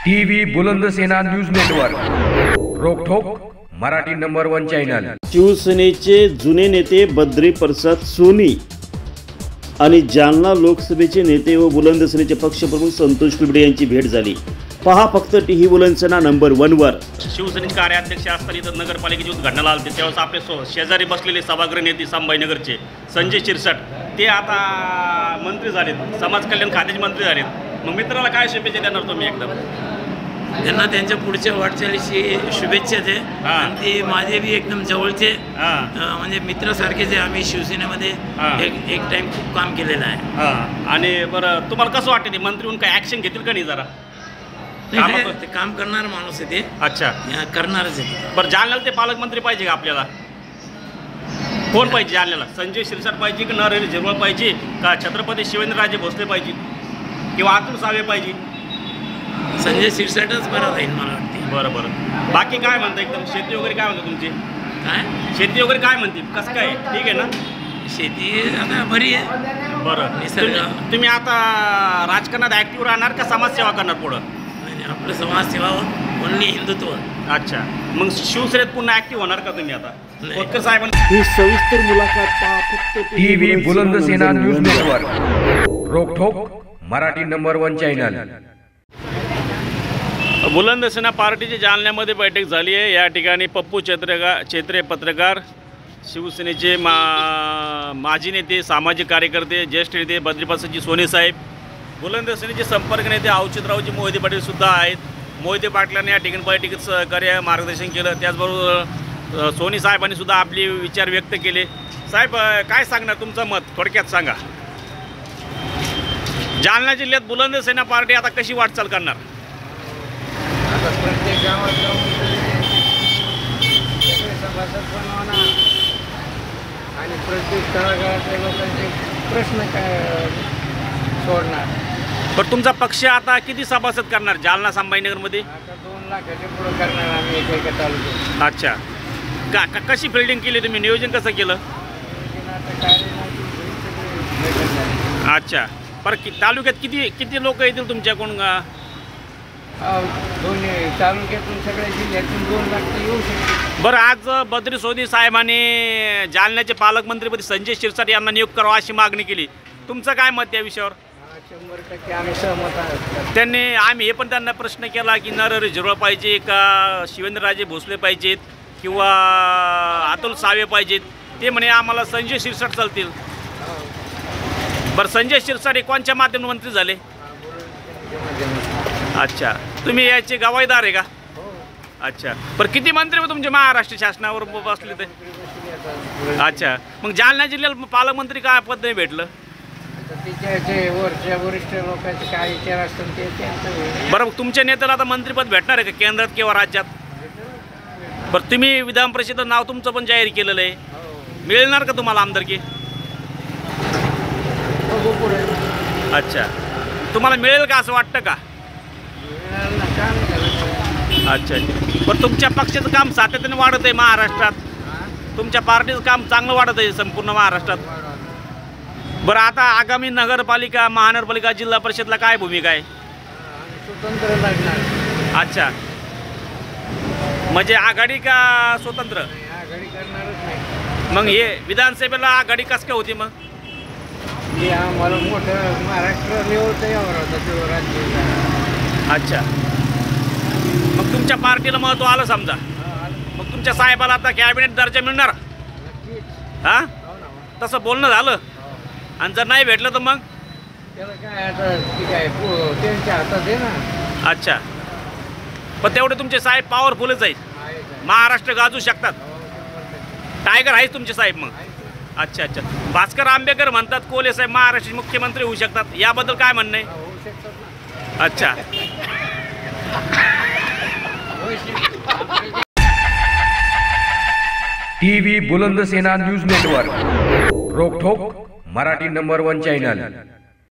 TV Bulandsena news network रोकठोक Marathi number 1 channel. शिवसेनेचे जुने नेते बद्री प्रसाद सोनी आणि जालना लोकसभेचे नेते व बुलंदसेनेचे पक्षप्रमुख संतोष पिबडे यांची भेट झाली। पहा फक्त टीव्ही बुलंदसेना नंबर 1 वर। शिवसेनेचे कार्याध्यक्ष असताना इथं नगरपालिकेची उद्घाटनाला आले त्यावेळेस आपले शेजारी बसलेले सभागृह नेते संभाजीनगरचे संजय शिरसाट ते आता मंत्री झालेत, समाज कल्याण खात्याचे मंत्री झालेत। मग मित्राला काय शुभेच्छा देणार तुम्ही? एकदम त्यांना त्यांच्या पुढच्या वाटचालीची शुभेच्छा दे। आणि ते माझे बी एकदम जवळचे म्हणजे मित्रासारखेच आहे। आम्ही शिवसेनेमध्ये एक टाइम खूप काम केलेलं आहे। आणि बरं तुम्हाला कसं वाटतं ते मंत्री होऊन काय ॲक्शन घेतील का नाही? जरा ते काम करणार माणूस आहे ते। अच्छा, करणारच आहे। बरं जालन्याला ते पालकमंत्री पाहिजे का आपल्याला? कोण पाहिजे जालन्याला? संजय शिरसाट पाहिजे की नरहरी झिरवळ पाहिजे का छत्रपती शिवेंद्रराजे भोसले पाहिजे किंवा अतुल सावे पाहिजे? संजय शिरसाटच बरं राहील मला वाटते। बरं बाकी काय म्हणतं? एकदम शेती वगैरे काय म्हणतं तुमची? काय शेती वगैरे काय म्हणते? कसं काय? ठीक आहे ना शेती? आता बरी आहे। बरं तुम्ही आता राजकारणात ॲक्टिव्ह राहणार का समाजसेवा करणार पुढं? आपलं समाजसेवा ओनली हिंदुत्व। अच्छा, मग शिवसेनेत पुन्हा ॲक्टिव्ह होणार का तुम्ही आता? खोतकर साहेबांनी ही सविस्तर मुलाखत पहा फक्त टीव्ही बुलंदसेना न्यूज नेटवर्क रोकठोक मराठी नंबर 1 चॅनल। बुलंदसेना पार्टीची जालन्यामध्ये बैठक झाली आहे। या ठिकाणी पप्पू चेत्रे पत्रकार, शिवसेनेचे माजी नेते, सामाजिक कार्यकर्ते, ज्येष्ठ नेते बद्रीप्रसादजी सोनी साहेब, बुलंदसेनेचे संपर्क नेते अवचितरावजी मोहिते पाटील सुद्धा आहेत। मोहिते पाटलांनी या ठिकाणी बैठकीत सहकार्य मार्गदर्शन केलं। त्याचबरोबर सोनी साहेबांनी सुद्धा आपले विचार व्यक्त केले। साहेब काय सांगणार, तुमचं मत थोडक्यात सांगा। जालना जिल्ह्यात बुलंदसेना पार्टी आता कशी वाटचाल करणार? आता प्रत्येक गावात जाऊन सभासद बनवणार आणि प्रत्येक तळागाळातल्या लोकांचे प्रश्न काय सोडणार। पण तुमचा पक्ष आता किती सभासद करणार जालना संभाजीनगरमध्ये? आता 2 लाखाच्या पुढं करणार आम्ही एका तालुक्यात। अच्छा, कशी फिल्डिंग केली तुम्ही? नियोजन कसं केलं? अच्छा, बरं तालुक्यात किती लोक येतील तुमच्याकडून? दोन्ही तालुक्यातून सगळ्या जिल्ह्यातून 2 लाख येऊ शकते। बरं, आज बद्री सोनी साहेबांनी जालन्याचे पालकमंत्रीपदी संजय शिरसाट यांना नियुक्त करावं अशी मागणी केली। तुमचं काय मत या विषयावर? 100% आम्ही सहमत आहोत। आम्ही हे पण त्यांना प्रश्न केला की नरहरी झिरवळ पाहिजे का शिवेंद्रराजे भोसले पाहिजेत किंवा अतुल सावे पाहिजेत? ते म्हणे आम्हाला संजय शिरसाट चालतील। बरं, संजय शिरसाट कोणत्या माध्यमातून मंत्री झाले? अच्छा, तुम्ही याचे गवाहीदार आहे का? अच्छा, बरं किती मंत्री तुमचे महाराष्ट्र शासनावर बसले ते? अच्छा, मग जालना जिल्ह्याला पालकमंत्री काय पद नाही भेटलं? वरिष्ठ लोकांचे काय विचार असतात ते त्यांचं। बरं, तुमच्या नेत्याला आता मंत्रीपद भेटणार आहे का केंद्रात किंवा राज्यात? बरं, तुम्ही विधान परिषद नाव तुमचं पण जाहीर केलेलं आहे, मिळणार का तुम्हाला आमदारकी? अच्छा, तुम्हाला मिळेल का असं वाटतं का? अच्छा, पण तुमच्या पक्षाचं काम सातत्याने वाढत आहे महाराष्ट्रात, तुमच्या पार्टीचं काम चांगलं वाढत आहे संपूर्ण महाराष्ट्रात। बरं, आता आगामी नगरपालिका, महानगरपालिका, जिल्हा परिषदला काय भूमिका आहे? स्वतंत्र लढणार। अच्छा, म्हणजे आघाडी का स्वतंत्र? आघाडी करणारच नाही। मग हे विधानसभेला आघाडी कसं काय होती? मग आम्हाला मोठं महाराष्ट्र लेवलचं यावर होतं तो राज्य। अच्छा, मग तुमच्या पार्टीला महत्त्व आलं समजा, मग तुमच्या साहेबाला आता कॅबिनेट दर्जा मिळणार? हां, तसं बोलणं झालं? आणि जर नाही भेटलं तर मग त्याला काय आता ठीक आहे, त्यांच्या हातात आहे ना। अच्छा, पण तेवढे तुमचे साहेब पॉवरफुलच आहेत, महाराष्ट्र गाजू शकतात, टायगर आहेच तुमचे साहेब मग? अच्छा अच्छा, भास्कर आंबेकर म्हणतात कोल्हे साहेब महाराष्ट्राचे मुख्यमंत्री होऊ शकतात, याबद्दल काय म्हणणं आहे? अच्छा, टीव्ही बुलंदसेना न्यूज नेटवर्क रोकठोक मराठी नंबर 1 चॅनल।